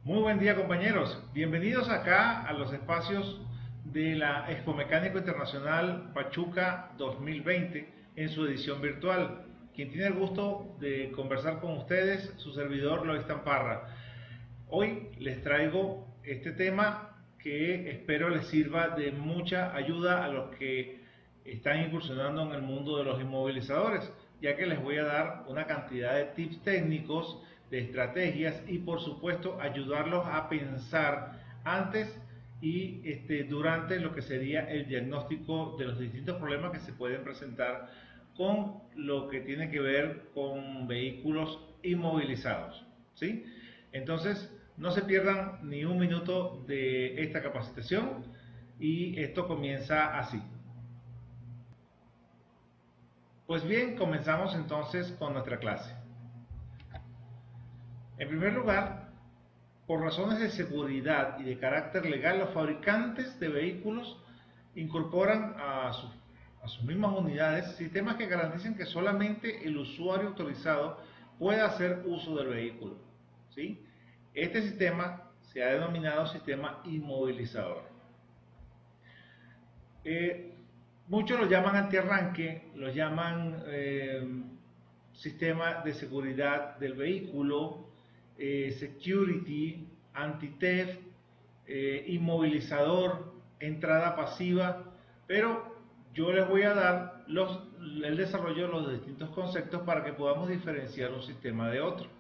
Muy buen día, compañeros. Bienvenidos acá a los espacios de la Expo Mecánico Internacional Pachuca 2020 en su edición virtual. Quien tiene el gusto de conversar con ustedes, su servidor Lois Parra. Hoy les traigo este tema que espero les sirva de mucha ayuda a los que están incursionando en el mundo de los inmovilizadores, ya que les voy a dar una cantidad de tips técnicos, de estrategias y por supuesto ayudarlos a pensar antes y durante lo que sería el diagnóstico de los distintos problemas que se pueden presentar con lo que tiene que ver con vehículos inmovilizados, ¿sí? Entonces, no se pierdan ni un minuto de esta capacitación y esto comienza así. Pues bien, comenzamos entonces con nuestra clase. En primer lugar, por razones de seguridad y de carácter legal, los fabricantes de vehículos incorporan a sus mismas unidades sistemas que garanticen que solamente el usuario autorizado pueda hacer uso del vehículo, ¿sí? Este sistema se ha denominado sistema inmovilizador. Muchos lo llaman antiarranque, lo llaman sistema de seguridad del vehículo, security, anti-theft, inmovilizador, entrada pasiva, pero yo les voy a dar el desarrollo de los distintos conceptos para que podamos diferenciar un sistema de otro,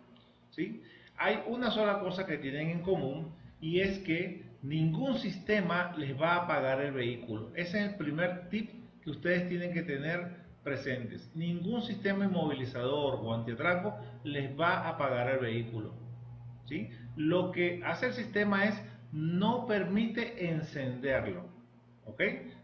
¿sí? Hay una sola cosa que tienen en común y es que ningún sistema les va a apagar el vehículo. Ese es el primer tip que ustedes tienen que tener presentes. Ningún sistema inmovilizador o antiatraco les va a apagar el vehículo, ¿sí? Lo que hace el sistema es no permite encenderlo, ¿ok?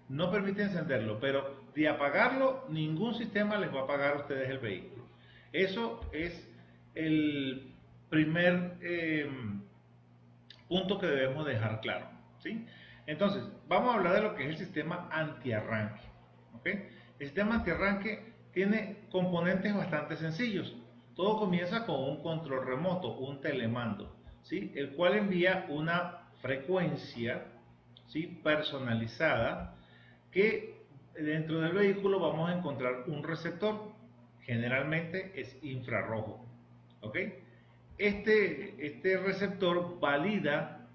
No permite encenderlo, pero de apagarlo, ningún sistema les va a apagar a ustedes el vehículo. Eso es el primer punto que debemos dejar claro, ¿sí? Entonces, vamos a hablar de lo que es el sistema antiarranque, ¿ok? El sistema antiarranque tiene componentes bastante sencillos. Todo comienza con un control remoto, un telemando, ¿sí? El cual envía una frecuencia, ¿sí?, personalizada, que dentro del vehículo vamos a encontrar un receptor, generalmente es infrarrojo, ¿ok? Este receptor valida,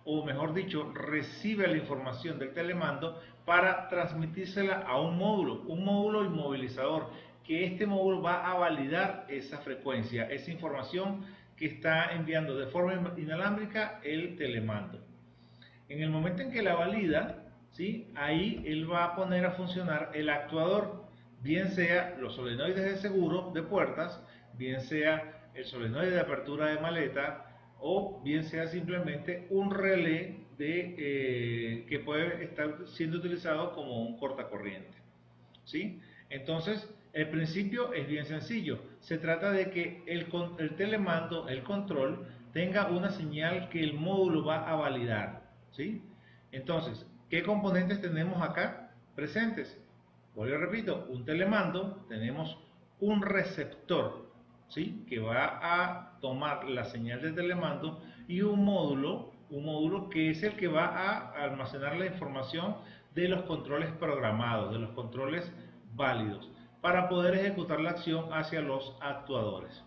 o mejor dicho, recibe la información del telemando para transmitírsela a un módulo inmovilizador, que este módulo va a validar esa frecuencia, esa información que está enviando de forma inalámbrica el telemando. En el momento en que la valida, ¿sí?, ahí él va a poner a funcionar el actuador, bien sea los solenoides de seguro de puertas, bien sea el solenoide de apertura de maleta, o bien sea simplemente un relé que puede estar siendo utilizado como un cortacorriente, ¿sí? Entonces, el principio es bien sencillo. Se trata de que el telemando, el control, tenga una señal que el módulo va a validar, ¿sí? Entonces, ¿qué componentes tenemos acá presentes? Pues yo repito, un telemando, tenemos un receptor, ¿sí?, que va a tomar la señal del telemando, y un módulo que es el que va a almacenar la información de los controles programados, de los controles válidos, para poder ejecutar la acción hacia los actuadores.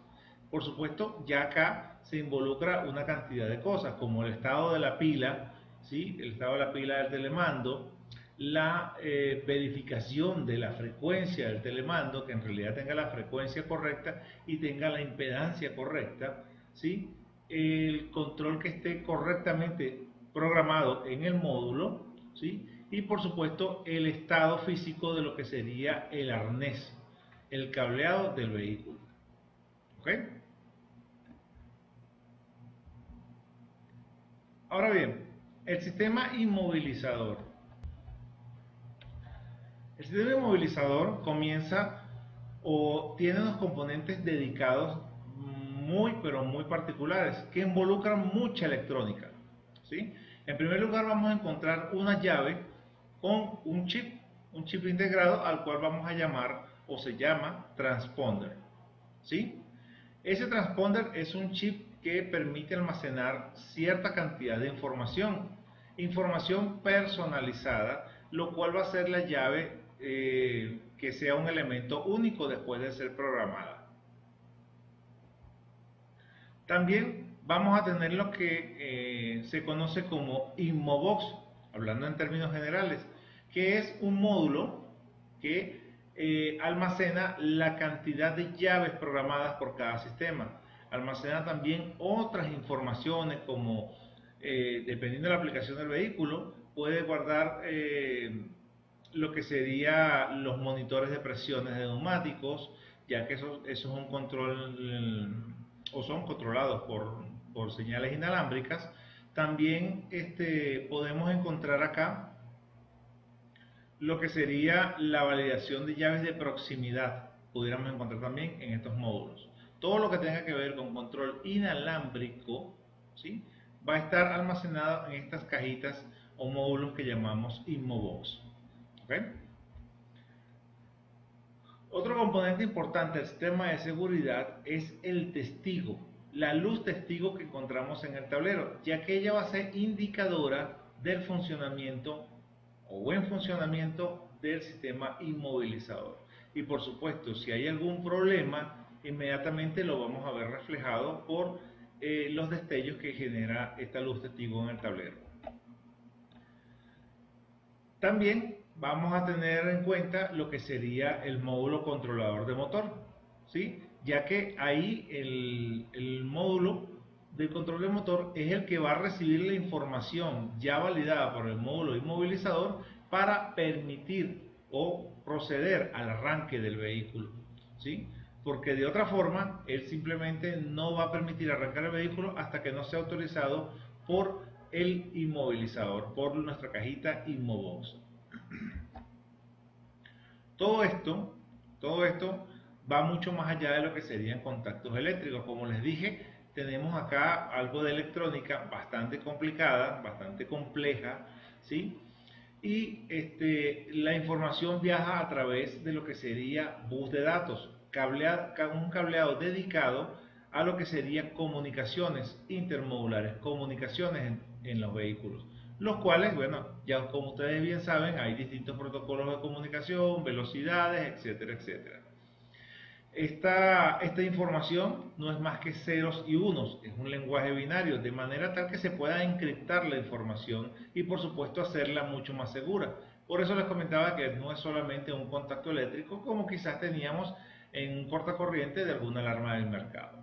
Por supuesto, ya acá se involucra una cantidad de cosas, como el estado de la pila, ¿sí?, el estado de la pila del telemando, la verificación de la frecuencia del telemando, que en realidad tenga la frecuencia correcta y tenga la impedancia correcta, ¿sí?, el control que esté correctamente programado en el módulo, ¿sí?, y por supuesto el estado físico de lo que sería el arnés, el cableado del vehículo, ¿ok? Ahora bien, el sistema inmovilizador. El sistema inmovilizador comienza o tiene unos componentes dedicados muy, pero muy particulares, que involucran mucha electrónica, ¿sí? En primer lugar, vamos a encontrar una llave con un chip integrado, al cual vamos a llamar, o se llama, transponder, ¿sí? Ese transponder es un chip que permite almacenar cierta cantidad de información personalizada, lo cual va a ser la llave que sea un elemento único después de ser programada. También vamos a tener lo que se conoce como InmoBox, hablando en términos generales, que es un módulo que almacena la cantidad de llaves programadas por cada sistema. Almacena también otras informaciones como, dependiendo de la aplicación del vehículo, puede guardar lo que serían los monitores de presiones de neumáticos, ya que eso es un control o son controlados por señales inalámbricas. También podemos encontrar acá lo que sería la validación de llaves de proximidad, pudiéramos encontrar también en estos módulos. Todo lo que tenga que ver con control inalámbrico, ¿sí?, va a estar almacenado en estas cajitas o módulos que llamamos InmoBox. ¿Okay? Otro componente importante del sistema de seguridad es el testigo, la luz testigo que encontramos en el tablero, ya que ella va a ser indicadora del funcionamiento o buen funcionamiento del sistema inmovilizador. Y por supuesto, si hay algún problema, inmediatamente lo vamos a ver reflejado por los destellos que genera esta luz testigo en el tablero. También vamos a tener en cuenta lo que sería el módulo controlador de motor, ¿sí?, ya que ahí el módulo de control de motor es el que va a recibir la información ya validada por el módulo inmovilizador para permitir o proceder al arranque del vehículo, ¿sí?, porque de otra forma él simplemente no va a permitir arrancar el vehículo hasta que no sea autorizado por el inmovilizador, por nuestra cajita InmoBox. Todo esto va mucho más allá de lo que serían contactos eléctricos. Como les dije, tenemos acá algo de electrónica bastante complicada, bastante compleja, ¿sí? Y la información viaja a través de lo que sería bus de datos, un cableado dedicado a lo que sería comunicaciones intermodulares, comunicaciones en los vehículos, los cuales, bueno, ya como ustedes bien saben, hay distintos protocolos de comunicación, velocidades, etcétera, etcétera. Esta información no es más que ceros y unos, es un lenguaje binario, de manera tal que se pueda encriptar la información y por supuesto hacerla mucho más segura. Por eso les comentaba que no es solamente un contacto eléctrico como quizás teníamos en un cortacorriente de alguna alarma del mercado.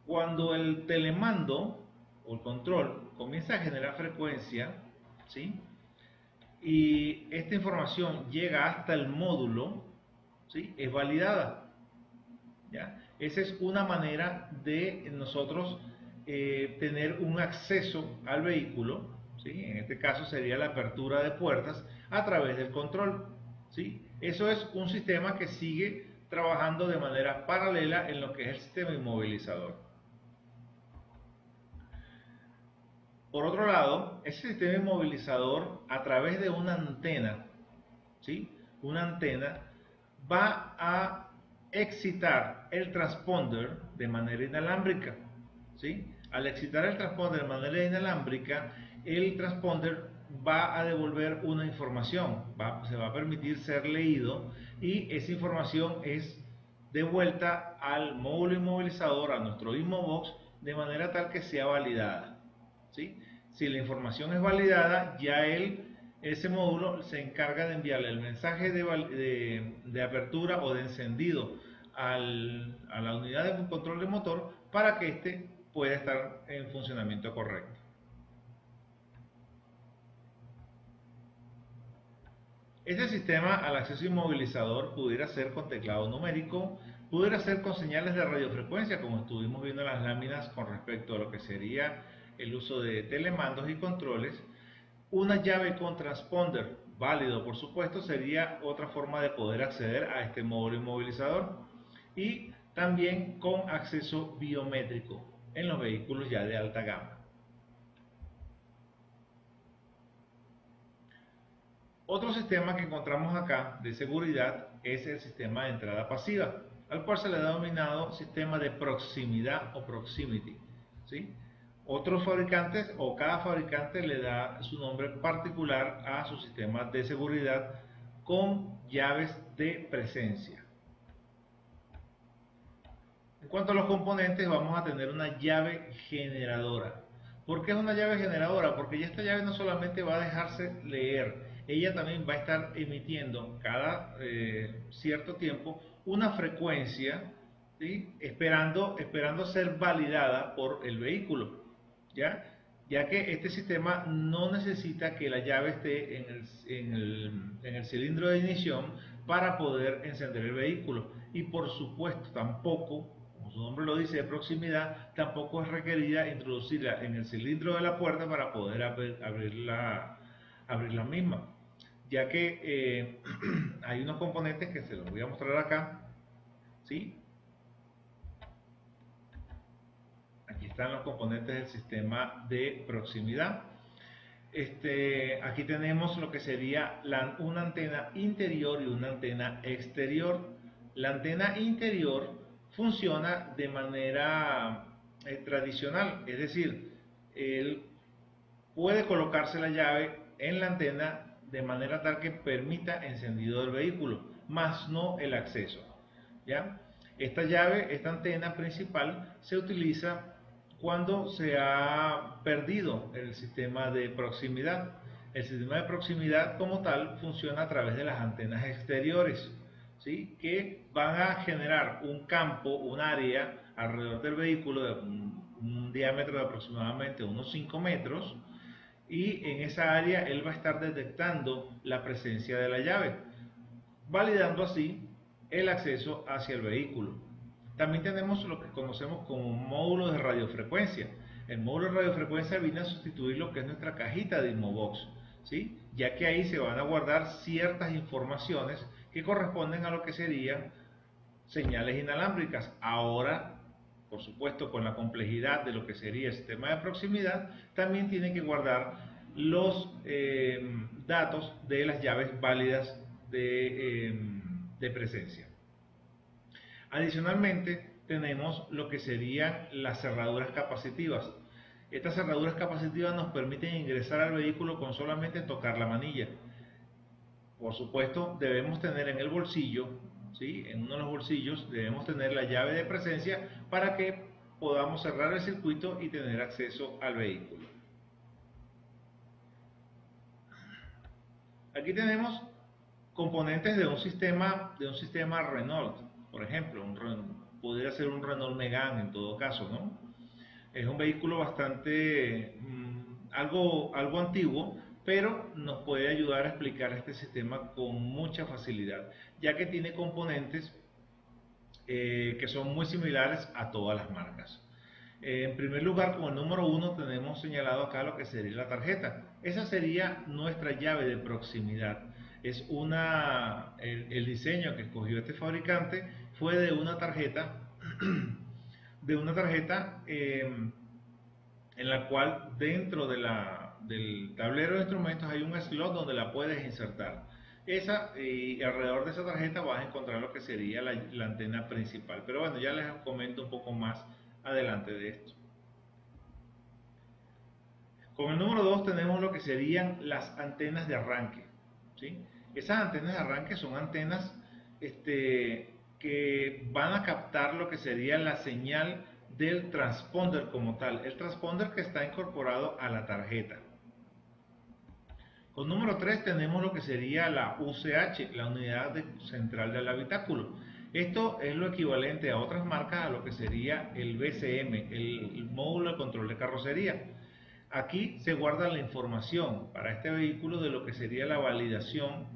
Cuando el telemando o el control comienza a generar frecuencia, ¿sí?, y esta información llega hasta el módulo, ¿sí?, es validada, ¿ya? Esa es una manera de nosotros tener un acceso al vehículo, ¿sí?, en este caso sería la apertura de puertas a través del control, ¿sí? Eso es un sistema que sigue trabajando de manera paralela en lo que es el sistema inmovilizador. Por otro lado, ese sistema inmovilizador, a través de una antena, ¿sí?, una antena va a excitar el transponder de manera inalámbrica, ¿sí? Al excitar el transponder de manera inalámbrica, el transponder va a devolver una información, se va a permitir ser leído y esa información es devuelta al módulo inmovilizador, a nuestro InmoBox, de manera tal que sea validada, ¿sí? Si la información es validada, ya ese módulo se encarga de enviarle el mensaje de apertura o de encendido a la unidad de control de motor para que éste pueda estar en funcionamiento correcto. Este sistema al acceso inmovilizador pudiera ser con teclado numérico, pudiera ser con señales de radiofrecuencia, como estuvimos viendo en las láminas con respecto a lo que sería el uso de telemandos y controles. Una llave con transponder válido, por supuesto, sería otra forma de poder acceder a este módulo inmovilizador, y también con acceso biométrico en los vehículos ya de alta gama. Otro sistema que encontramos acá de seguridad es el sistema de entrada pasiva, al cual se le ha denominado sistema de proximidad o proximity, ¿sí? Otros fabricantes o cada fabricante le da su nombre particular a su sistema de seguridad con llaves de presencia. En cuanto a los componentes, vamos a tener una llave generadora. ¿Por qué es una llave generadora? Porque ya esta llave no solamente va a dejarse leer, ella también va a estar emitiendo cada cierto tiempo una frecuencia, ¿sí? esperando ser validada por el vehículo, ¿ya? Ya que este sistema no necesita que la llave esté en el cilindro de ignición para poder encender el vehículo. Y por supuesto tampoco, como su nombre lo dice, de proximidad, tampoco es requerida introducirla en el cilindro de la puerta para poder abrir la misma, ya que hay unos componentes que se los voy a mostrar acá, ¿sí? Aquí están los componentes del sistema de proximidad. Aquí tenemos lo que sería una antena interior y una antena exterior. La antena interior funciona de manera tradicional, es decir, él puede colocarse la llave en la antena de manera tal que permita encendido del vehículo, más no el acceso, ¿ya? Esta llave, esta antena principal se utiliza cuando se ha perdido el sistema de proximidad. El sistema de proximidad como tal funciona a través de las antenas exteriores, ¿sí? Que van a generar un campo, un área alrededor del vehículo de un diámetro de aproximadamente unos 5 metros, y en esa área él va a estar detectando la presencia de la llave, validando así el acceso hacia el vehículo. También tenemos lo que conocemos como módulo de radiofrecuencia. El módulo de radiofrecuencia viene a sustituir lo que es nuestra cajita de Inmobox, ¿sí? Ya que ahí se van a guardar ciertas informaciones que corresponden a lo que serían señales inalámbricas. Ahora, por supuesto, con la complejidad de lo que sería el sistema de proximidad, también tiene que guardar los datos de las llaves válidas de presencia. Adicionalmente, tenemos lo que serían las cerraduras capacitivas. Estas cerraduras capacitivas nos permiten ingresar al vehículo con solamente tocar la manilla. Por supuesto, debemos tener en el bolsillo, ¿sí? En uno de los bolsillos debemos tener la llave de presencia para que podamos cerrar el circuito y tener acceso al vehículo. Aquí tenemos componentes de un sistema Renault, por ejemplo, podría ser un Renault Megane en todo caso, ¿no? Es un vehículo bastante algo antiguo, pero nos puede ayudar a explicar este sistema con mucha facilidad, ya que tiene componentes que son muy similares a todas las marcas. En primer lugar, como el número 1, tenemos señalado acá lo que sería la tarjeta. Esa sería nuestra llave de proximidad. Es el diseño que escogió este fabricante fue de una tarjeta, en la cual dentro del tablero de instrumentos hay un slot donde la puedes insertar. Y alrededor de esa tarjeta vas a encontrar lo que sería la antena principal. Pero bueno, ya les comento un poco más adelante de esto. Con el número 2 tenemos lo que serían las antenas de arranque, ¿sí? Esas antenas de arranque son antenas que van a captar lo que sería la señal del transponder como tal, el transponder que está incorporado a la tarjeta. Con número 3 tenemos lo que sería la UCH, la unidad central del habitáculo. Esto es lo equivalente a otras marcas a lo que sería el BCM, el módulo de control de carrocería. Aquí se guarda la información para este vehículo de lo que sería la validación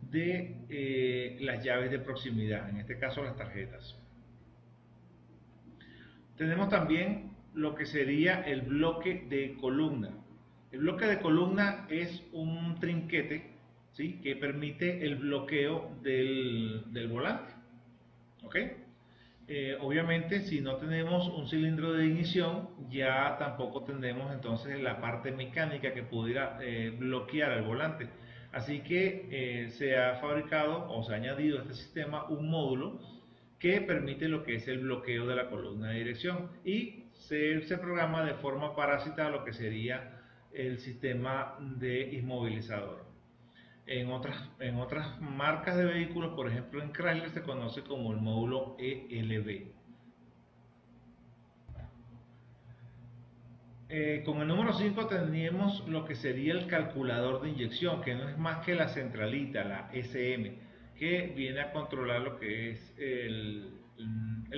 de las llaves de proximidad, en este caso las tarjetas. Tenemos también lo que sería el bloque de columna. El bloque de columna es un trinquete, ¿sí? Que permite el bloqueo del volante. ¿Ok? Obviamente, si no tenemos un cilindro de ignición, ya tampoco tendremos entonces la parte mecánica que pudiera bloquear el volante. Así que se ha fabricado o se ha añadido a este sistema un módulo que permite lo que es el bloqueo de la columna de dirección y se programa de forma parásita lo que sería el sistema de inmovilizador. En otras marcas de vehículos, por ejemplo en Chrysler, se conoce como el módulo ELB. Con el número 5 tendríamos lo que sería el calculador de inyección, que no es más que la centralita, la SM, que viene a controlar lo que es el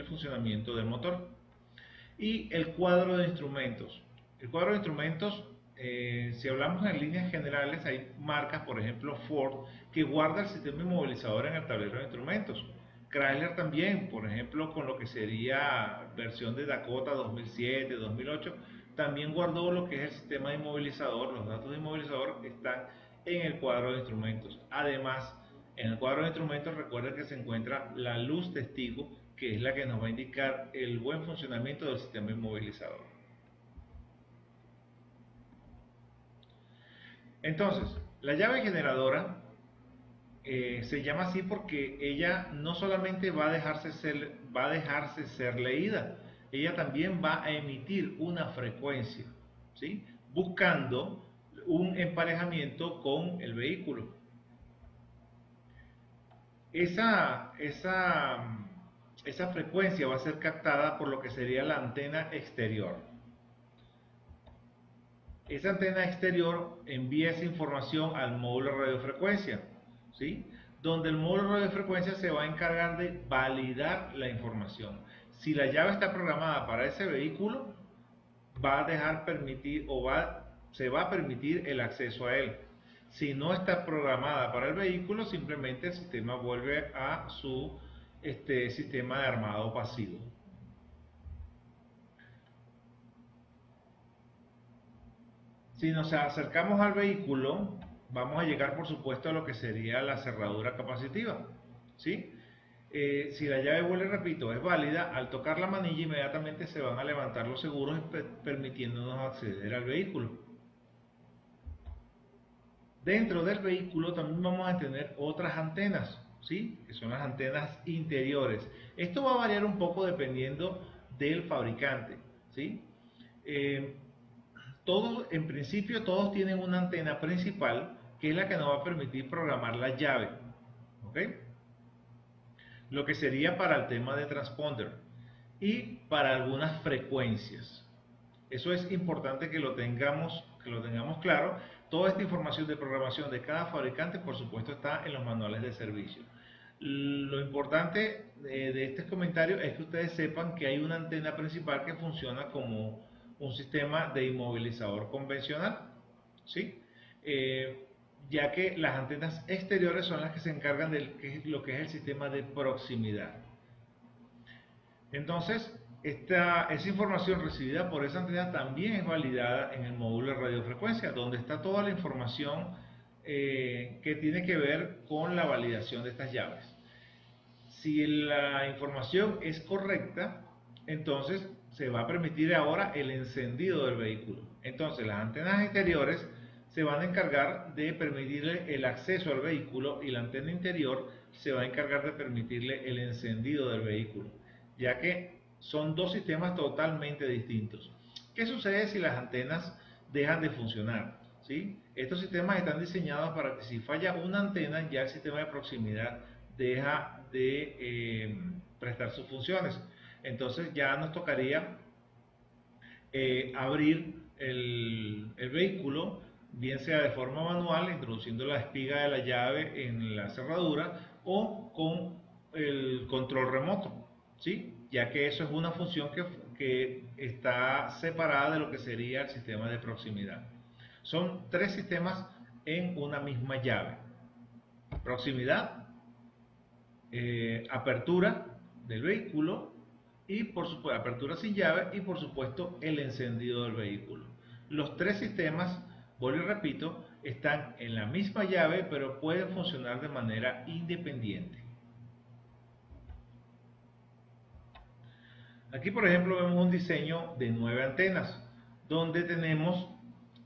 funcionamiento del motor. Y el cuadro de instrumentos. El cuadro de instrumentos, si hablamos en líneas generales, hay marcas, por ejemplo Ford, que guarda el sistema inmovilizador en el tablero de instrumentos. Chrysler también, por ejemplo, con lo que sería versión de Dakota 2007, 2008, también guardó lo que es el sistema de inmovilizador. Los datos de inmovilizador están en el cuadro de instrumentos. Además, en el cuadro de instrumentos recuerden que se encuentra la luz testigo, que es la que nos va a indicar el buen funcionamiento del sistema inmovilizador. Entonces, la llave generadora se llama así porque ella no solamente va a dejarse ser leída, ella también va a emitir una frecuencia, ¿sí? Buscando un emparejamiento con el vehículo. Esa frecuencia va a ser captada por lo que sería la antena exterior. Esa antena exterior envía esa información al módulo de radiofrecuencia, ¿sí? Donde el módulo de radiofrecuencia se va a encargar de validar la información. Si la llave está programada para ese vehículo, va a dejar permitir se va a permitir el acceso a él. Si no está programada para el vehículo, simplemente el sistema vuelve a su sistema de armado pasivo. Si nos acercamos al vehículo, vamos a llegar por supuesto a lo que sería la cerradura capacitiva, ¿sí? Si la llave, vuelvo y repito, es válida, al tocar la manilla inmediatamente se van a levantar los seguros permitiéndonos acceder al vehículo. Dentro del vehículo también vamos a tener otras antenas, ¿sí? Que son las antenas interiores. Esto va a variar un poco dependiendo del fabricante, ¿sí? En principio todos tienen una antena principal que es la que nos va a permitir programar la llave, ¿ok? Lo que sería para el tema de transponder y para algunas frecuencias. Eso es importante que lo tengamos claro. Toda esta información de programación de cada fabricante, por supuesto, está en los manuales de servicio. Lo importante de este comentario es que ustedes sepan que hay una antena principal que funciona como un sistema de inmovilizador convencional, ¿sí? Ya que las antenas exteriores son las que se encargan de lo que es el sistema de proximidad. Entonces, esa información recibida por esa antena también es validada en el módulo de radiofrecuencia, donde está toda la información que tiene que ver con la validación de estas llaves. Si la información es correcta, entonces se va a permitir ahora el encendido del vehículo. Entonces las antenas exteriores se van a encargar de permitirle el acceso al vehículo y la antena interior se va a encargar de permitirle el encendido del vehículo, ya que son dos sistemas totalmente distintos. ¿Qué sucede si las antenas dejan de funcionar? ¿Sí? Estos sistemas están diseñados para que si falla una antena, ya el sistema de proximidad deja de prestar sus funciones. Entonces ya nos tocaría abrir el vehículo, bien sea de forma manual, introduciendo la espiga de la llave en la cerradura o con el control remoto, ¿sí? Ya que eso es una función que está separada de lo que sería el sistema de proximidad. Son tres sistemas en una misma llave: proximidad, apertura del vehículo y por supuesto apertura sin llave y por supuesto el encendido del vehículo. Los tres sistemas, vuelvo y repito, están en la misma llave pero pueden funcionar de manera independiente. Aquí por ejemplo vemos un diseño de 9 antenas donde tenemos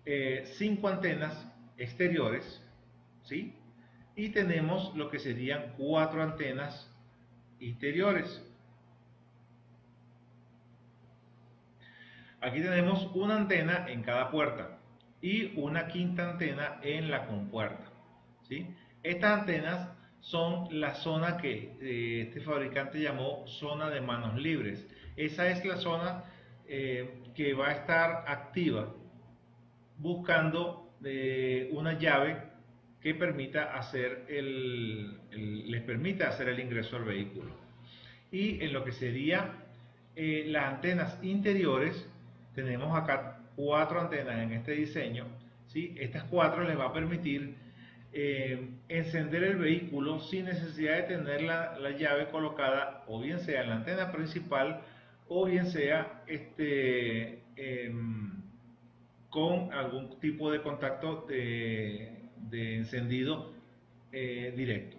5 antenas exteriores ¿sí? Y tenemos lo que serían 4 antenas interiores. Aquí tenemos una antena en cada puerta y una quinta antena en la compuerta, ¿sí? Estas antenas son la zona que este fabricante llamó zona de manos libres. Esa es la zona que va a estar activa buscando una llave que permita hacer les permita hacer el ingreso al vehículo. Y en lo que sería las antenas interiores, tenemos acá 4 antenas en este diseño, ¿sí? Estas 4 les va a permitir encender el vehículo sin necesidad de tener la llave colocada o bien sea en la antena principal o bien sea con algún tipo de contacto de encendido directo.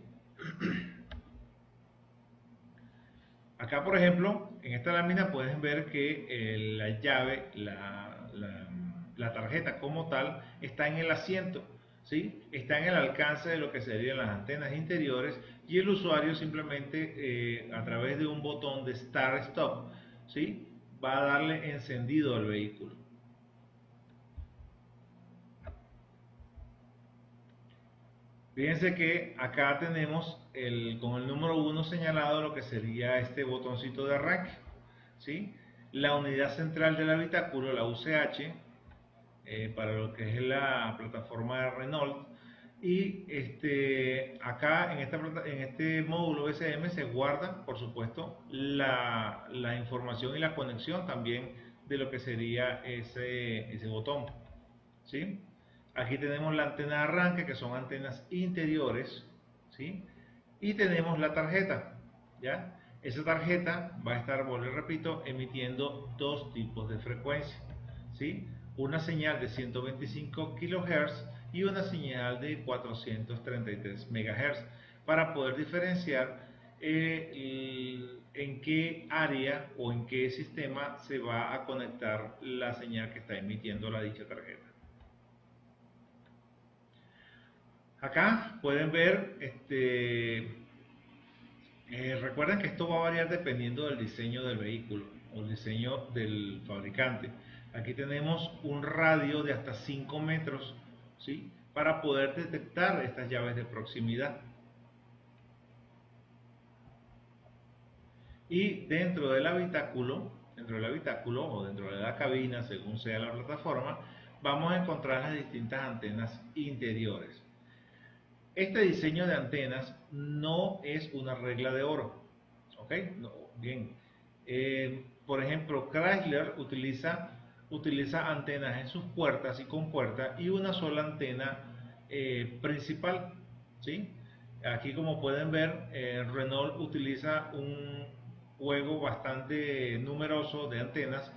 Acá, por ejemplo, en esta lámina pueden ver que la llave, la tarjeta como tal, está en el asiento, ¿sí? Está en el alcance de lo que serían las antenas interiores y el usuario simplemente a través de un botón de Start Stop, ¿sí? Va a darle encendido al vehículo. Fíjense que acá tenemos con el número 1 señalado lo que sería este botoncito de arranque, ¿sí? La unidad central del habitáculo, la UCH, para lo que es la plataforma de Renault. Y acá en este módulo SM se guarda, por supuesto, la información y la conexión también de lo que sería ese botón, ¿sí? Aquí tenemos la antena de arranque, que son antenas interiores, ¿sí? Y tenemos la tarjeta, ¿ya? Esa tarjeta va a estar, vuelvo y repito, emitiendo 2 tipos de frecuencia, ¿sí? Una señal de 125 kHz y una señal de 433 MHz para poder diferenciar en qué área o en qué sistema se va a conectar la señal que está emitiendo la dicha tarjeta. Acá pueden ver, recuerden que esto va a variar dependiendo del diseño del vehículo o el diseño del fabricante. Aquí tenemos un radio de hasta 5 metros, ¿sí? Para poder detectar estas llaves de proximidad. Y dentro del habitáculo o dentro de la cabina, según sea la plataforma, vamos a encontrar las distintas antenas interiores. Este diseño de antenas no es una regla de oro, ¿ok? No, bien. Por ejemplo, Chrysler utiliza antenas en sus puertas y compuertas y una sola antena principal, ¿sí? Aquí, como pueden ver, Renault utiliza un juego bastante numeroso de antenas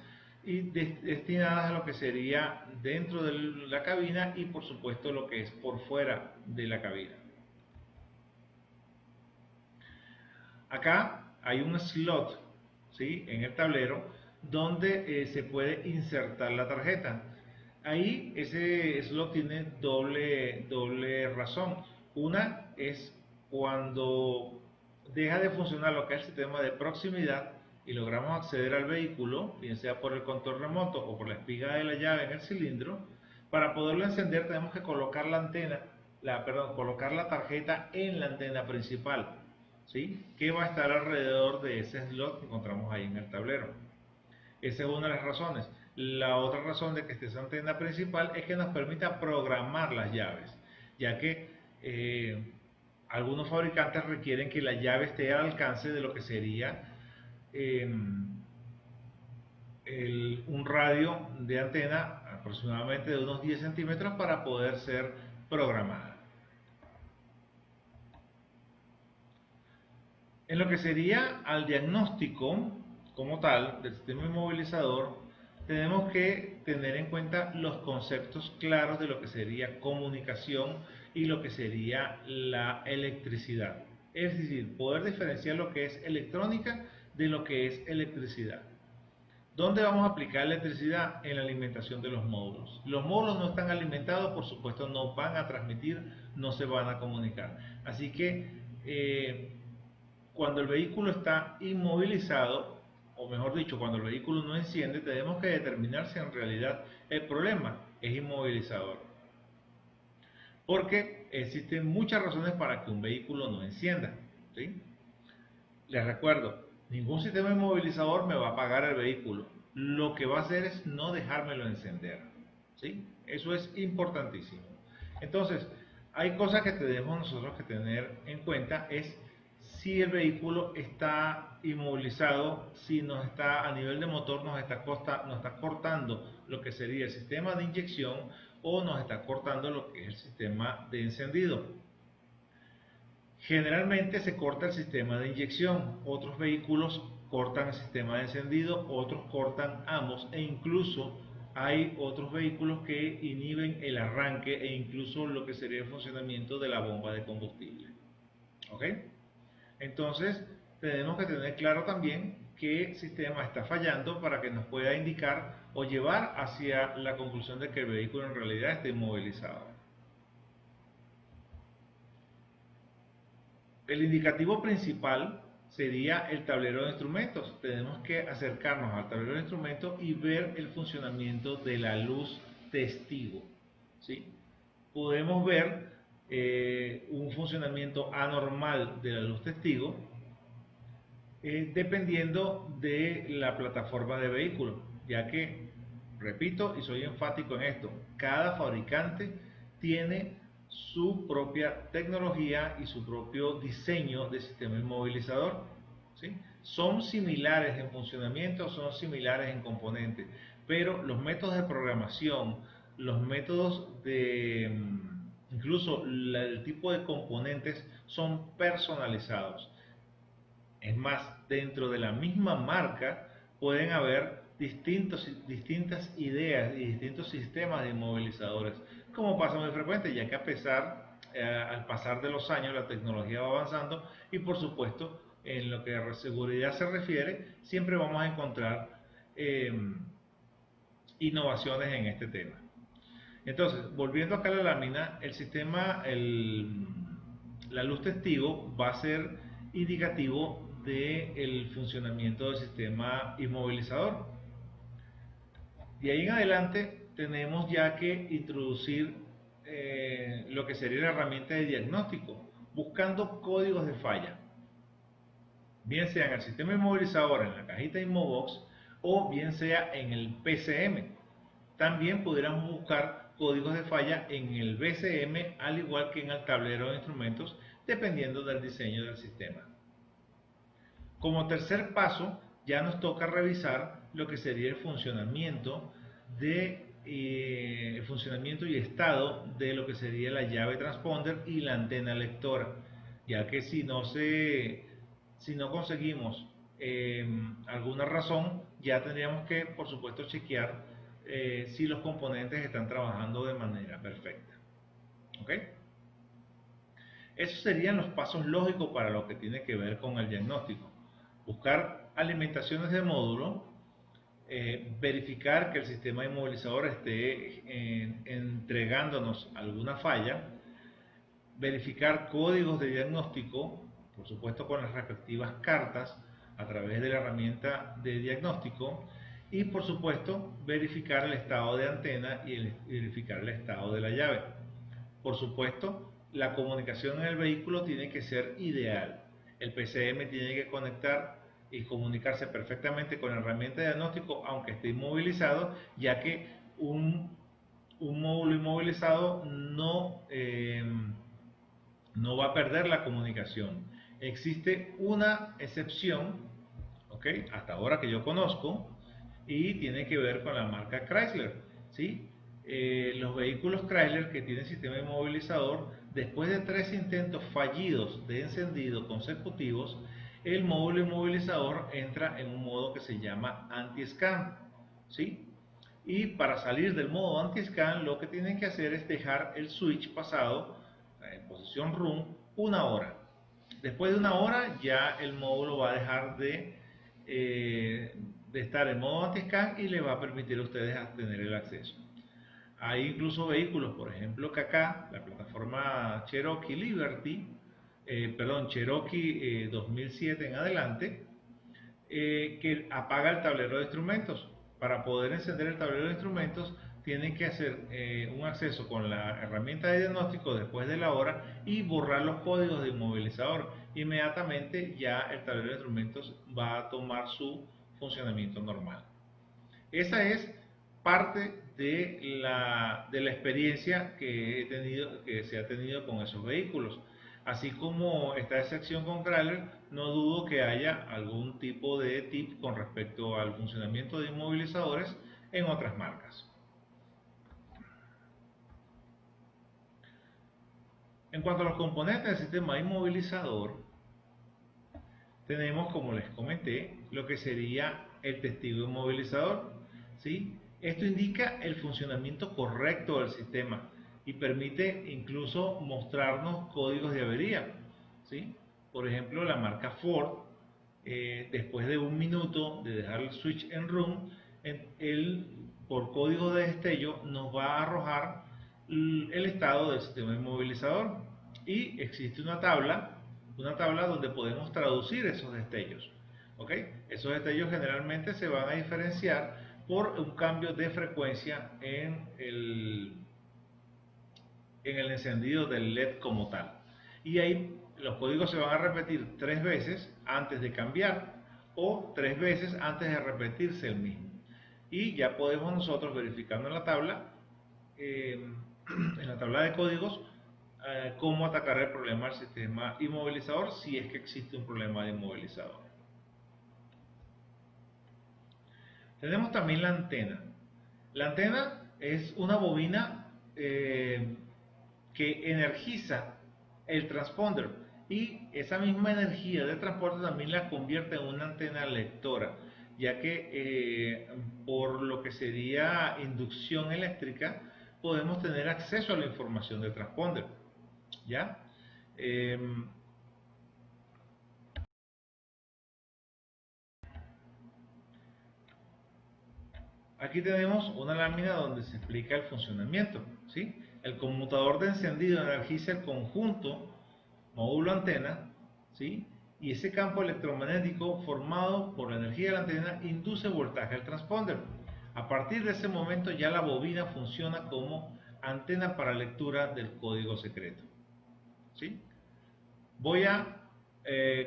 y destinadas a lo que sería dentro de la cabina y por supuesto lo que es por fuera de la cabina. Acá hay un slot, ¿sí? En el tablero donde se puede insertar la tarjeta. Ahí ese slot tiene doble razón. Una es cuando deja de funcionar lo que es el sistema de proximidad y logramos acceder al vehículo, bien sea por el control remoto o por la espiga de la llave en el cilindro. Para poderlo encender tenemos que colocar colocar la tarjeta en la antena principal, ¿sí? Que va a estar alrededor de ese slot que encontramos ahí en el tablero. Esa es una de las razones. La otra razón de que esté esa antena principal es que nos permita programar las llaves, ya que algunos fabricantes requieren que la llave esté al alcance de lo que sería un radio de antena aproximadamente de unos 10 centímetros para poder ser programada. En lo que sería al diagnóstico como tal del sistema inmovilizador, tenemos que tener en cuenta los conceptos claros de lo que sería comunicación y lo que sería la electricidad. Es decir, poder diferenciar lo que es electrónica de lo que es electricidad. ¿Dónde vamos a aplicar electricidad? En la alimentación de los módulos. Los módulos no están alimentados, por supuesto no van a transmitir, no se van a comunicar. Así que cuando el vehículo está inmovilizado, o mejor dicho, cuando el vehículo no enciende, tenemos que determinar si en realidad el problema es inmovilizador. Porque existen muchas razones para que un vehículo no encienda, ¿sí? Les recuerdo, ningún sistema inmovilizador me va a apagar el vehículo. Lo que va a hacer es no dejármelo encender, ¿sí? Eso es importantísimo. Entonces, hay cosas que tenemos nosotros que tener en cuenta, es si el vehículo está inmovilizado, si nos está a nivel de motor, nos está cortando lo que sería el sistema de inyección o nos está cortando lo que es el sistema de encendido. Generalmente se corta el sistema de inyección, otros vehículos cortan el sistema de encendido, otros cortan ambos e incluso hay otros vehículos que inhiben el arranque e incluso lo que sería el funcionamiento de la bomba de combustible. ¿Ok? Entonces tenemos que tener claro también qué sistema está fallando para que nos pueda indicar o llevar hacia la conclusión de que el vehículo en realidad está inmovilizado. El indicativo principal sería el tablero de instrumentos. Tenemos que acercarnos al tablero de instrumentos y ver el funcionamiento de la luz testigo, ¿sí? Podemos ver un funcionamiento anormal de la luz testigo dependiendo de la plataforma de vehículo, ya que, repito y soy enfático en esto, cada fabricante tiene su propia tecnología y su propio diseño de sistema inmovilizador, ¿sí? Son similares en funcionamiento, son similares en componentes, pero los métodos de programación, los métodos de incluso el tipo de componentes son personalizados. Es más, dentro de la misma marca pueden haber distintas ideas y distintos sistemas de inmovilizadores, como pasa muy frecuente, ya que al pasar de los años la tecnología va avanzando y por supuesto en lo que a seguridad se refiere siempre vamos a encontrar innovaciones en este tema. Entonces, volviendo acá a la lámina, el sistema, la luz testigo va a ser indicativo del funcionamiento del sistema inmovilizador. De ahí en adelante tenemos ya que introducir lo que sería la herramienta de diagnóstico, buscando códigos de falla, bien sea en el sistema inmovilizador, en la cajita Inmobox, o bien sea en el PCM. También pudiéramos buscar códigos de falla en el BCM, al igual que en el tablero de instrumentos, dependiendo del diseño del sistema. Como tercer paso, ya nos toca revisar lo que sería el funcionamiento y estado de lo que sería la llave transponder y la antena lectora, ya que si no conseguimos alguna razón, ya tendríamos que, por supuesto, chequear si los componentes están trabajando de manera perfecta. ¿Ok? Esos serían los pasos lógicos para lo que tiene que ver con el diagnóstico. Buscar alimentaciones de módulo, verificar que el sistema inmovilizador esté entregándonos alguna falla, verificar códigos de diagnóstico, por supuesto con las respectivas cartas a través de la herramienta de diagnóstico, y por supuesto verificar el estado de antena y verificar el estado de la llave. Por supuesto, la comunicación en el vehículo tiene que ser ideal. El PCM tiene que conectar y comunicarse perfectamente con la herramienta de diagnóstico aunque esté inmovilizado, ya que un módulo inmovilizado no va a perder la comunicación. Existe una excepción, ¿ok?, hasta ahora que yo conozco, y tiene que ver con la marca Chrysler, ¿sí? Los vehículos Chrysler que tienen sistema inmovilizador, después de 3 intentos fallidos de encendido consecutivos, el módulo inmovilizador entra en un modo que se llama anti-scan, ¿sí? Y para salir del modo anti-scan, lo que tienen que hacer es dejar el switch pasado en posición RUN 1 hora. Después de 1 hora ya el módulo va a dejar de de estar en modo anti-scan y le va a permitir a ustedes tener el acceso. Hay incluso vehículos, por ejemplo, que acá, la plataforma Cherokee Liberty, Cherokee 2007 en adelante, que apaga el tablero de instrumentos. Para poder encender el tablero de instrumentos, tienen que hacer un acceso con la herramienta de diagnóstico después de la hora y borrar los códigos de inmovilizador. Inmediatamente ya el tablero de instrumentos va a tomar su funcionamiento normal. Esa es parte de la experiencia que se ha tenido con esos vehículos. Así como está esa sección con Crawler, no dudo que haya algún tipo de tip con respecto al funcionamiento de inmovilizadores en otras marcas. En cuanto a los componentes del sistema inmovilizador, tenemos, como les comenté, lo que sería el testigo inmovilizador, ¿sí? Esto indica el funcionamiento correcto del sistema y permite incluso mostrarnos códigos de avería, ¿sí? Por ejemplo, la marca Ford, después de 1 minuto de dejar el switch en room, por código de destello nos va a arrojar el estado del sistema inmovilizador, y existe una tabla donde podemos traducir esos destellos. ¿Okay? Esos destellos generalmente se van a diferenciar por un cambio de frecuencia en el encendido del LED como tal. Y ahí los códigos se van a repetir 3 veces antes de cambiar o 3 veces antes de repetirse el mismo. Y ya podemos nosotros, verificando en la tabla de códigos, cómo atacar el problema del sistema inmovilizador, si es que existe un problema de inmovilizador. Tenemos también la antena. La antena es una bobina que energiza el transponder, y esa misma energía de transporte también la convierte en una antena lectora, ya que por lo que sería inducción eléctrica podemos tener acceso a la información del transponder. ¿Ya? Aquí tenemos una lámina donde se explica el funcionamiento, ¿sí? El conmutador de encendido energiza el conjunto módulo antena, ¿sí? Y ese campo electromagnético formado por la energía de la antena induce voltaje al transponder. A partir de ese momento ya la bobina funciona como antena para lectura del código secreto, ¿sí? Voy a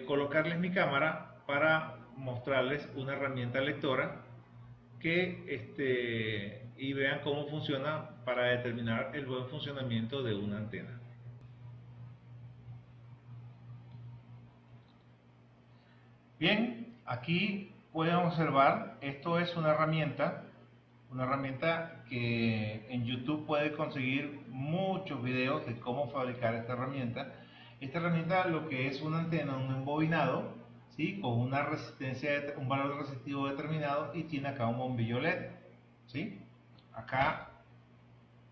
colocarles mi cámara para mostrarles una herramienta lectora y vean cómo funciona para determinar el buen funcionamiento de una antena. Bien, aquí pueden observar, esto es una herramienta que en YouTube puede conseguir muchos videos de cómo fabricar esta herramienta. Esta herramienta lo que es una antena, un embobinado, ¿sí? Con una resistencia, un valor resistivo determinado, y tiene acá un bombillo LED, ¿sí? Acá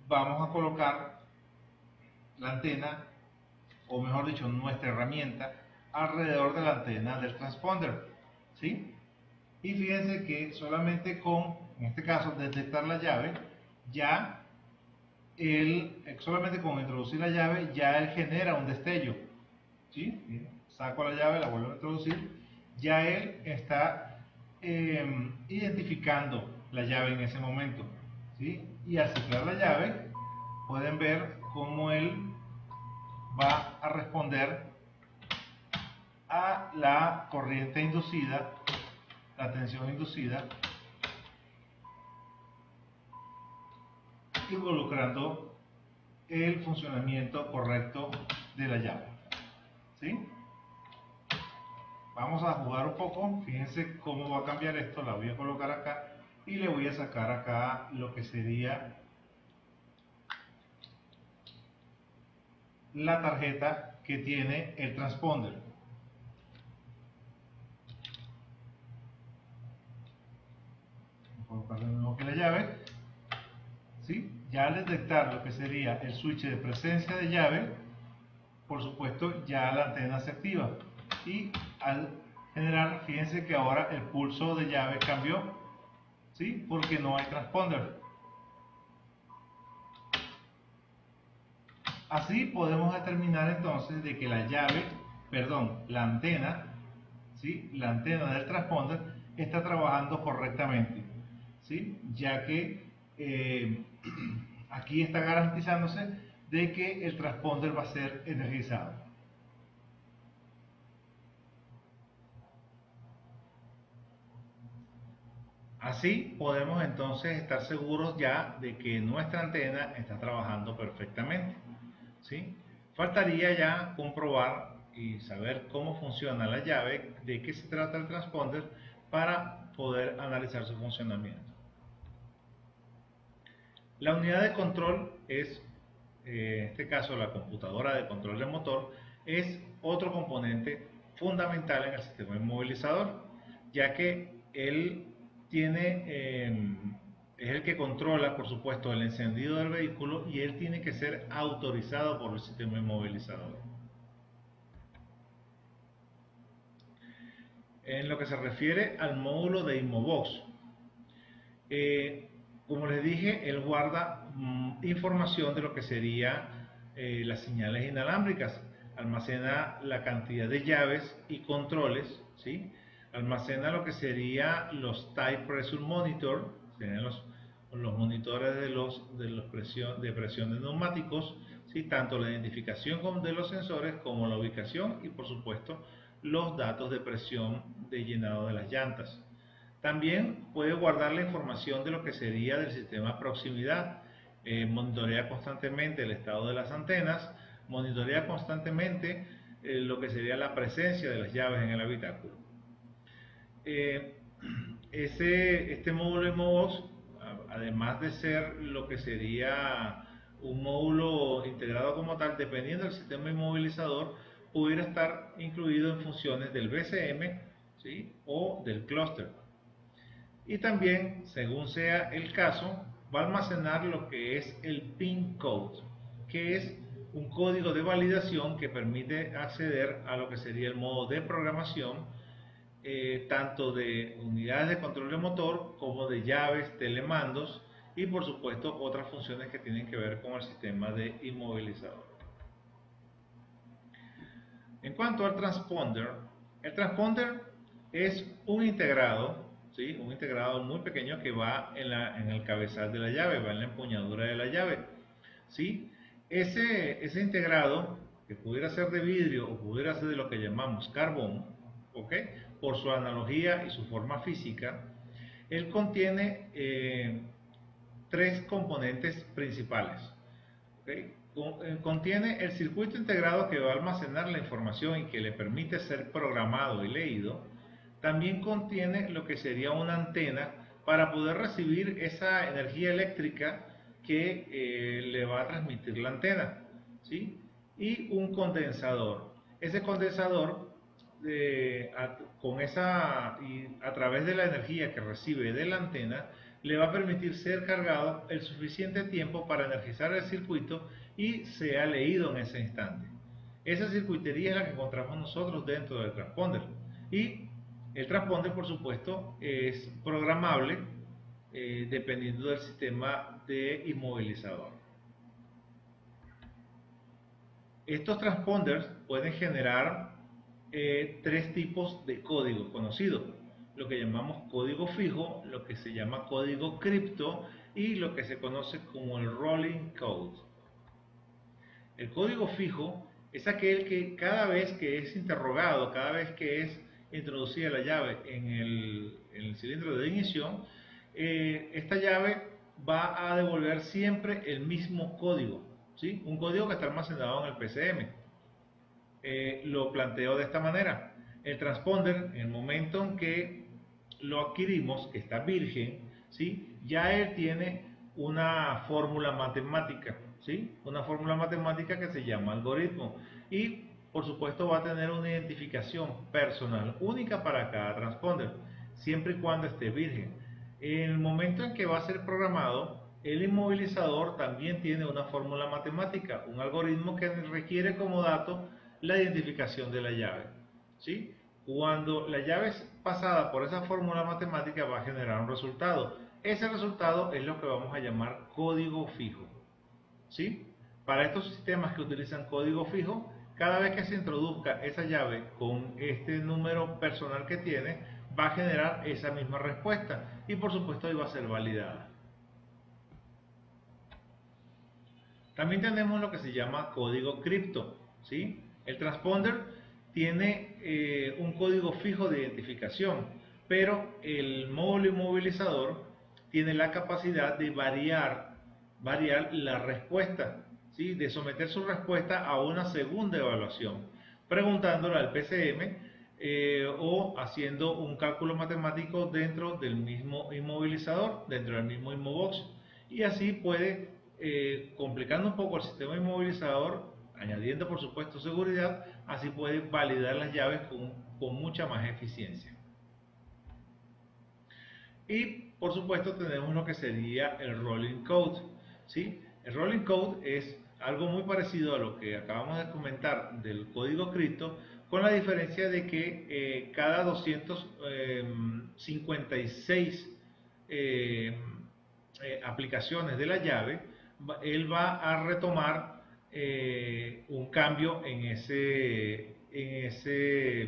vamos a colocar la antena, o mejor dicho, nuestra herramienta, alrededor de la antena del transponder, ¿sí? Y fíjense que solamente con, en este caso, detectar la llave, ya solamente con introducir la llave, ya él genera un destello, ¿sí? Saco la llave, la vuelvo a introducir, ya él está identificando la llave en ese momento, ¿sí? Y al cifrar la llave, pueden ver cómo él va a responder a la corriente inducida, la tensión inducida, involucrando el funcionamiento correcto de la llave, ¿sí? Vamos a jugar un poco, fíjense cómo va a cambiar esto. La voy a colocar acá y le voy a sacar acá lo que sería la tarjeta que tiene el transponder. Voy a colocar de nuevo que la llave, ¿sí? Ya al detectar lo que sería el switch de presencia de llave, por supuesto ya la antena se activa, y al general, fíjense que ahora el pulso de llave cambió, ¿sí? Porque no hay transponder. Así podemos determinar entonces de que la llave, perdón, la antena, ¿sí? La antena del transponder está trabajando correctamente, ¿sí? Ya que aquí está garantizándose de que el transponder va a ser energizado. Así podemos entonces estar seguros ya de que nuestra antena está trabajando perfectamente, ¿sí? Faltaría ya comprobar y saber cómo funciona la llave, de qué se trata el transponder, para poder analizar su funcionamiento. La unidad de control es, en este caso la computadora de control de motor, es otro componente fundamental en el sistema inmovilizador, ya que él tiene, es el que controla, por supuesto, el encendido del vehículo, y él tiene que ser autorizado por el sistema inmovilizador. En lo que se refiere al módulo de Inmovox, como les dije, él guarda información de lo que sería las señales inalámbricas, almacena la cantidad de llaves y controles, ¿sí? Almacena lo que sería los Type Pressure Monitor, serían los monitores de presión de neumáticos, ¿sí? Tanto la identificación de los sensores como la ubicación y por supuesto los datos de presión de llenado de las llantas. También puede guardar la información de lo que sería del sistema proximidad, monitorea constantemente el estado de las antenas, monitorea constantemente lo que sería la presencia de las llaves en el habitáculo. Este módulo Inmovox, además de ser lo que sería un módulo integrado como tal, dependiendo del sistema inmovilizador, pudiera estar incluido en funciones del BCM, ¿sí? O del clúster. Y también, según sea el caso, va a almacenar lo que es el PIN code, que es un código de validación que permite acceder a lo que sería el modo de programación, tanto de unidades de control de motor como de llaves, telemandos y por supuesto otras funciones que tienen que ver con el sistema de inmovilizador. En cuanto al transponder, el transponder es un integrado, ¿sí? Un integrado muy pequeño que va en el cabezal de la llave, va en la empuñadura de la llave, ¿sí? Ese integrado, que pudiera ser de vidrio o pudiera ser de lo que llamamos carbón, ¿ok? Por su analogía y su forma física, él contiene tres componentes principales, ¿okay? Contiene el circuito integrado que va a almacenar la información y que le permite ser programado y leído. También contiene lo que sería una antena para poder recibir esa energía eléctrica que le va a transmitir la antena, ¿sí? Y un condensador. Ese condensador, a través de la energía que recibe de la antena, le va a permitir ser cargado el suficiente tiempo para energizar el circuito y sea leído en ese instante. Esa circuitería es la que encontramos nosotros dentro del transponder. Y el transponder, por supuesto, es programable dependiendo del sistema de inmovilizador. Estos transponders pueden generar tres tipos de código conocido: lo que llamamos código fijo, lo que se llama código cripto y lo que se conoce como el rolling code. El código fijo es aquel que cada vez que es interrogado, cada vez que es introducida la llave en el cilindro de ignición, esta llave va a devolver siempre el mismo código, ¿sí? Un código que está almacenado en el PCM. Lo planteo de esta manera: el transponder, en el momento en que lo adquirimos, que está virgen, ¿sí? Ya él tiene una fórmula matemática, ¿sí? Una fórmula matemática que se llama algoritmo, y por supuesto va a tener una identificación personal única para cada transponder, siempre y cuando esté virgen. En el momento en que va a ser programado, el inmovilizador también tiene una fórmula matemática, un algoritmo que requiere como dato la identificación de la llave, ¿sí? Cuando la llave es pasada por esa fórmula matemática va a generar un resultado. Ese resultado es lo que vamos a llamar código fijo. ¿Sí? Para estos sistemas que utilizan código fijo, cada vez que se introduzca esa llave con este número personal que tiene, va a generar esa misma respuesta y por supuesto ahí va a ser validada. También tenemos lo que se llama código cripto, ¿sí? El transponder tiene un código fijo de identificación, pero el módulo inmovilizador tiene la capacidad de variar la respuesta, ¿sí? De someter su respuesta a una segunda evaluación, preguntándole al PCM o haciendo un cálculo matemático dentro del mismo inmovilizador, dentro del mismo inmobox, y así puede, complicando un poco el sistema inmovilizador, añadiendo por supuesto seguridad, así puede validar las llaves con mucha más eficiencia. Y por supuesto tenemos lo que sería el rolling code, ¿sí? El rolling code es algo muy parecido a lo que acabamos de comentar del código cripto, con la diferencia de que cada 256 aplicaciones de la llave, él va a retomar un cambio en ese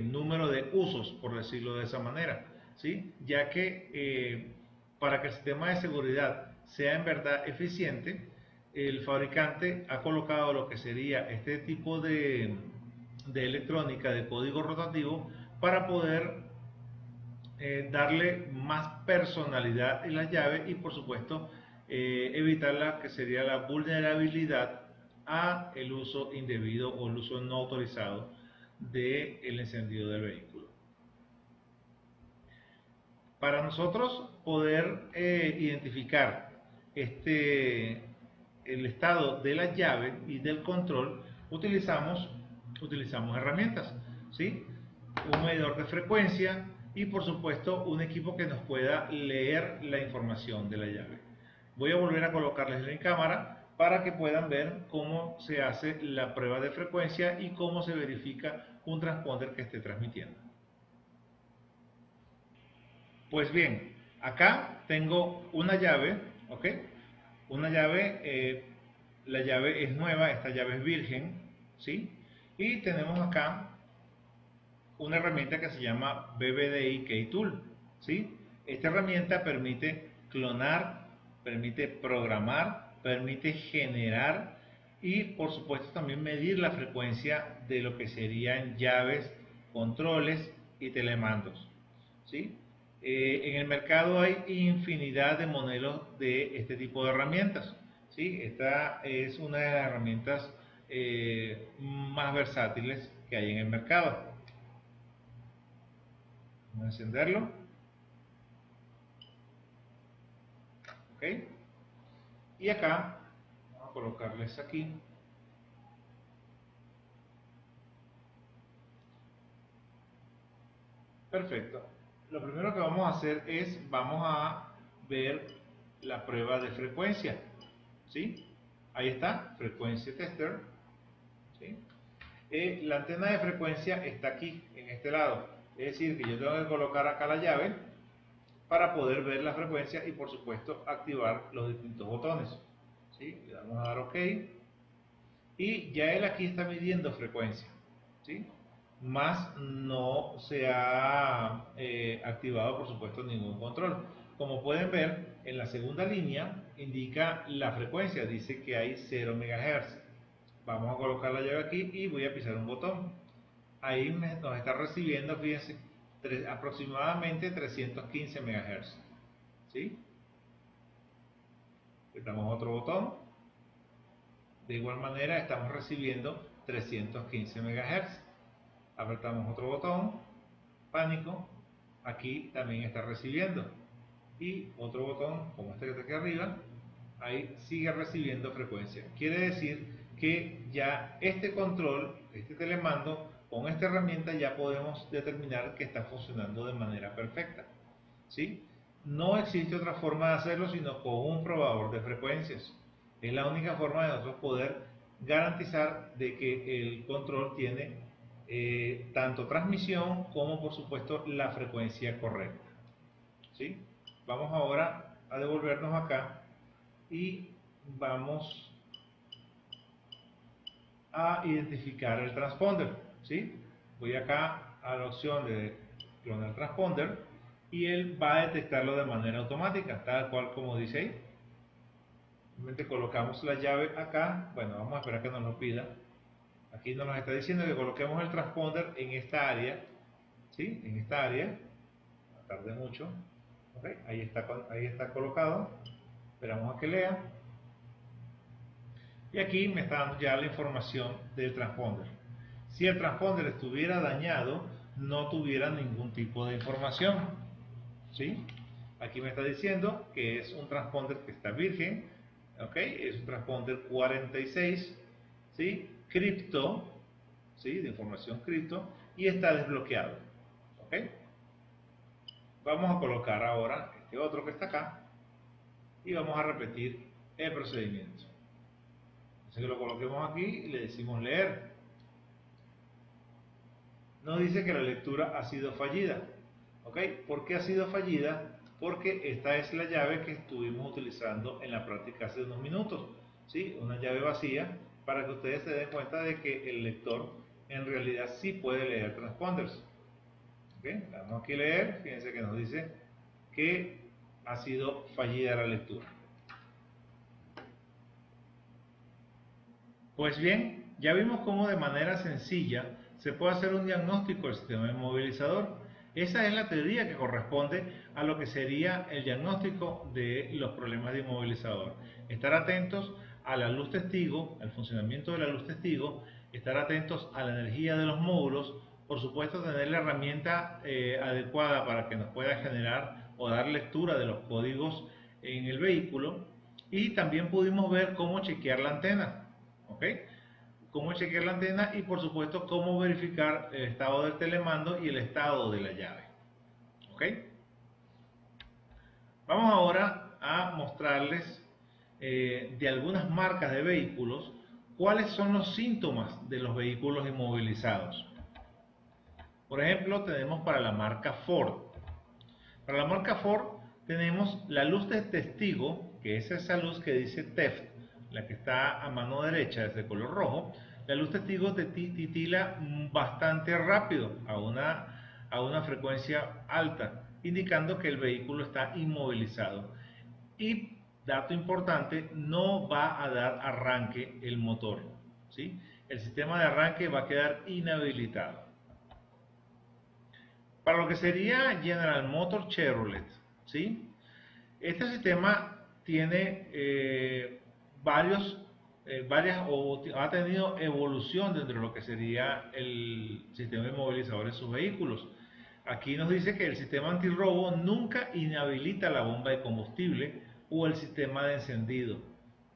número de usos, por decirlo de esa manera, ¿sí? Ya que para que el sistema de seguridad sea en verdad eficiente, el fabricante ha colocado lo que sería este tipo de electrónica de código rotativo para poder darle más personalidad en la llave y por supuesto evitar la que sería la vulnerabilidad a el uso indebido o el uso no autorizado del encendido del vehículo. Para nosotros poder identificar el estado de la llave y del control, utilizamos herramientas, ¿sí? Un medidor de frecuencia y por supuesto un equipo que nos pueda leer la información de la llave. Voy a volver a colocarles en cámara para que puedan ver cómo se hace la prueba de frecuencia y cómo se verifica un transponder que esté transmitiendo. Pues bien, acá tengo una llave, ¿ok? Una llave, la llave es nueva, esta llave es virgen, ¿sí? Y tenemos acá una herramienta que se llama BBDI Key Tool, ¿sí? Esta herramienta permite clonar, permite programar, permite generar y por supuesto también medir la frecuencia de lo que serían llaves, controles y telemandos, ¿sí? En el mercado hay infinidad de modelos de este tipo de herramientas, ¿sí? Esta es una de las herramientas más versátiles que hay en el mercado. Vamos a encenderlo. Ok. Y acá, vamos a colocarles aquí. Perfecto. Lo primero que vamos a hacer es, vamos a ver la prueba de frecuencia. ¿Sí? Ahí está, frecuencia tester. ¿Sí? La antena de frecuencia está aquí, en este lado. Es decir, que yo tengo que colocar acá la llave para poder ver la frecuencia y por supuesto activar los distintos botones. ¿Sí? Le damos a dar OK y ya él aquí está midiendo frecuencia. ¿Sí? Más no se ha activado por supuesto ningún control. Como pueden ver, en la segunda línea indica la frecuencia, dice que hay 0 MHz. Vamos a colocar la llave aquí y voy a pisar un botón. Ahí nos está recibiendo, fíjense, aproximadamente 315 MHz. ¿Sí? Apretamos otro botón. De igual manera estamos recibiendo 315 MHz. Apretamos otro botón. Pánico. Aquí también está recibiendo. Y otro botón, como este que está aquí arriba, ahí sigue recibiendo frecuencia. Quiere decir que ya este control, este telemando, con esta herramienta ya podemos determinar que está funcionando de manera perfecta. ¿Sí? No existe otra forma de hacerlo sino con un probador de frecuencias. Es la única forma de nosotros poder garantizar de que el control tiene tanto transmisión como por supuesto la frecuencia correcta. ¿Sí? Vamos ahora a devolvernos acá y vamos a identificar el transponder. ¿Sí? Voy acá a la opción de clonar transponder y él va a detectarlo de manera automática, tal cual como dice ahí. Simplemente colocamos la llave acá. Bueno, vamos a esperar que nos lo pida. Aquí nos está diciendo que coloquemos el transponder en esta área. ¿Sí? En esta área. No tarde mucho. Okay. Ahí está colocado. Esperamos a que lea. Y aquí me está dando ya la información del transponder. Si el transponder estuviera dañado, no tuviera ningún tipo de información. ¿Sí? Aquí me está diciendo que es un transponder que está virgen. ¿Ok? Es un transponder 46. ¿Sí? Cripto. ¿Sí? De información cripto. Y está desbloqueado. ¿Ok? Vamos a colocar ahora este otro que está acá. Y vamos a repetir el procedimiento. Entonces que lo coloquemos aquí y le decimos leer. Nos dice que la lectura ha sido fallida. ¿Ok? ¿Por qué ha sido fallida? Porque esta es la llave que estuvimos utilizando en la práctica hace unos minutos. ¿Sí? Una llave vacía para que ustedes se den cuenta de que el lector en realidad sí puede leer transponders. ¿Ok? Le damos aquí leer. Fíjense que nos dice que ha sido fallida la lectura. Pues bien, ya vimos cómo de manera sencilla se puede hacer un diagnóstico del sistema inmovilizador. Esa es la teoría que corresponde a lo que sería el diagnóstico de los problemas de inmovilizador. Estar atentos a la luz testigo, al funcionamiento de la luz testigo, estar atentos a la energía de los módulos, por supuesto tener la herramienta adecuada para que nos pueda generar o dar lectura de los códigos en el vehículo, y también pudimos ver cómo chequear la antena. ¿Ok? Cómo chequear la antena y por supuesto cómo verificar el estado del telemando y el estado de la llave. ¿Ok? Vamos ahora a mostrarles de algunas marcas de vehículos cuáles son los síntomas de los vehículos inmovilizados. Por ejemplo, tenemos para la marca Ford. Para la marca Ford tenemos la luz de testigo, que es esa luz que dice TEFT, la que está a mano derecha, es de color rojo. La luz testigo titila bastante rápido, a una frecuencia alta, indicando que el vehículo está inmovilizado. Y, dato importante, no va a dar arranque el motor, ¿sí? El sistema de arranque va a quedar inhabilitado. Para lo que sería General Motors Chevrolet, ¿sí? Este sistema tiene ha tenido evolución dentro de lo que sería el sistema inmovilizador en sus vehículos. Aquí nos dice que el sistema antirrobo nunca inhabilita la bomba de combustible o el sistema de encendido,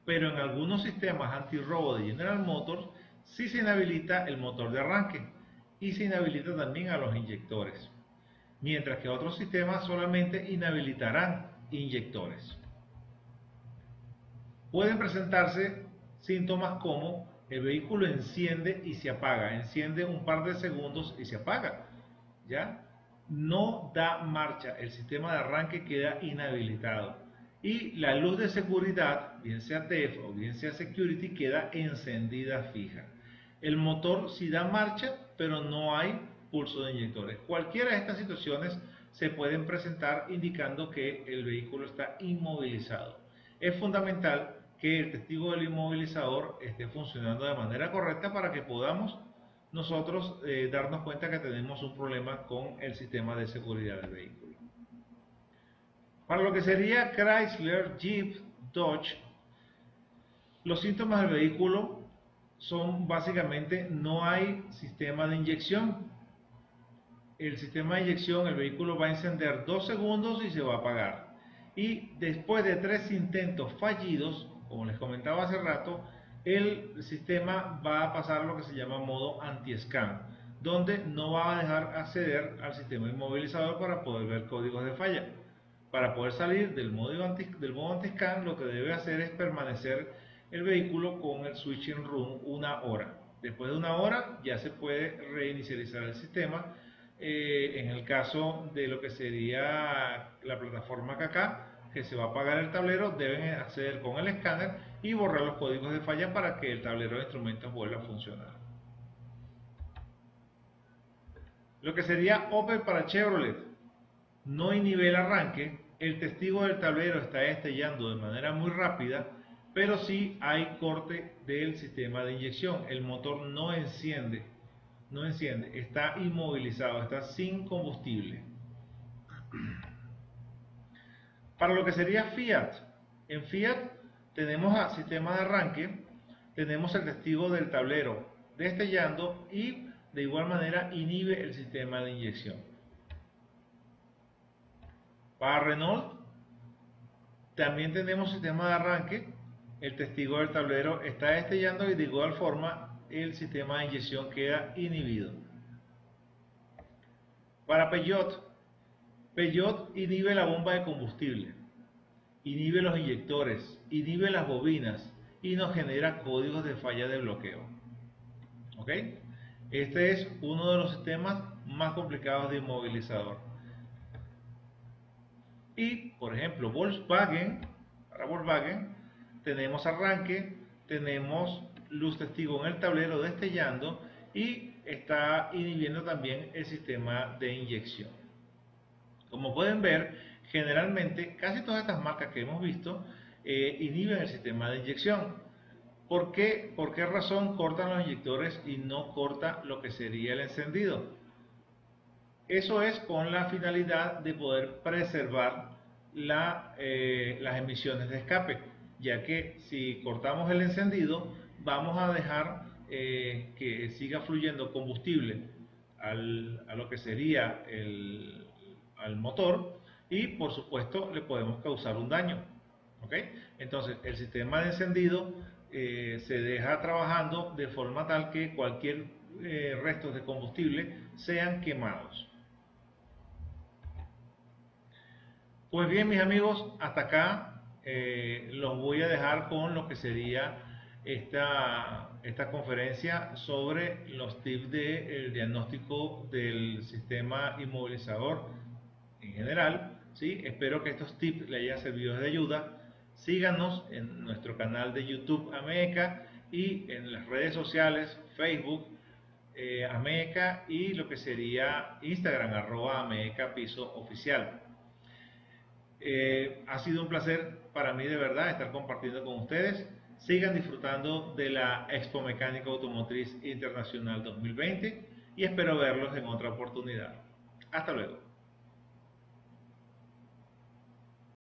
pero en algunos sistemas antirrobo de General Motors sí se inhabilita el motor de arranque y se inhabilita también a los inyectores, mientras que otros sistemas solamente inhabilitarán inyectores. Pueden presentarse síntomas como el vehículo enciende y se apaga, enciende un par de segundos y se apaga, ¿ya? No da marcha, el sistema de arranque queda inhabilitado y la luz de seguridad, bien sea TEF o bien sea Security, queda encendida fija. El motor sí da marcha, pero no hay pulso de inyectores. Cualquiera de estas situaciones se pueden presentar indicando que el vehículo está inmovilizado. Es fundamental que el testigo del inmovilizador esté funcionando de manera correcta para que podamos nosotros darnos cuenta que tenemos un problema con el sistema de seguridad del vehículo. Para lo que sería Chrysler, Jeep, Dodge, los síntomas del vehículo son básicamente no hay sistema de inyección. El sistema de inyección, el vehículo va a encender 2 segundos y se va a apagar. Y después de 3 intentos fallidos, como les comentaba hace rato, el sistema va a pasar lo que se llama modo anti-scan, donde no va a dejar acceder al sistema inmovilizador para poder ver códigos de falla. Para poder salir del modo anti-scan, lo que debe hacer es permanecer el vehículo con el switching room 1 hora. Después de una hora ya se puede reinicializar el sistema. En el caso de lo que sería la plataforma KK, que se va a apagar el tablero, deben acceder con el escáner y borrar los códigos de falla para que el tablero de instrumentos vuelva a funcionar. Lo que sería Opel para Chevrolet, no inhibe el arranque, el testigo del tablero está destellando de manera muy rápida, pero sí hay corte del sistema de inyección. El motor no enciende, está inmovilizado, está sin combustible. Para lo que sería Fiat, en Fiat tenemos el sistema de arranque, tenemos el testigo del tablero destellando y de igual manera inhibe el sistema de inyección. Para Renault también tenemos sistema de arranque, el testigo del tablero está destellando y de igual forma el sistema de inyección queda inhibido. Para Peugeot inhibe la bomba de combustible, inhibe los inyectores, inhibe las bobinas y nos genera códigos de falla de bloqueo. ¿Ok? Este es uno de los sistemas más complicados de inmovilizador. Y, por ejemplo, para Volkswagen, tenemos arranque, tenemos luz testigo en el tablero destellando y está inhibiendo también el sistema de inyección. Como pueden ver, generalmente casi todas estas marcas que hemos visto inhiben el sistema de inyección. ¿Por qué razón cortan los inyectores y no corta lo que sería el encendido? Eso es con la finalidad de poder preservar las emisiones de escape, ya que si cortamos el encendido vamos a dejar que siga fluyendo combustible a lo que sería al motor y por supuesto le podemos causar un daño. ¿Okay? Entonces el sistema de encendido se deja trabajando de forma tal que cualquier restos de combustible sean quemados. Pues bien, mis amigos, hasta acá los voy a dejar con lo que sería esta conferencia sobre los tips del diagnóstico del sistema inmovilizador en general. ¿Sí? Espero que estos tips les hayan servido de ayuda. Síganos en nuestro canal de YouTube Ameca y en las redes sociales Facebook Ameca y lo que sería Instagram @Ameca Piso Oficial. Ha sido un placer para mí de verdad estar compartiendo con ustedes. Sigan disfrutando de la Expo Mecánica Automotriz Internacional 2020 y espero verlos en otra oportunidad. Hasta luego.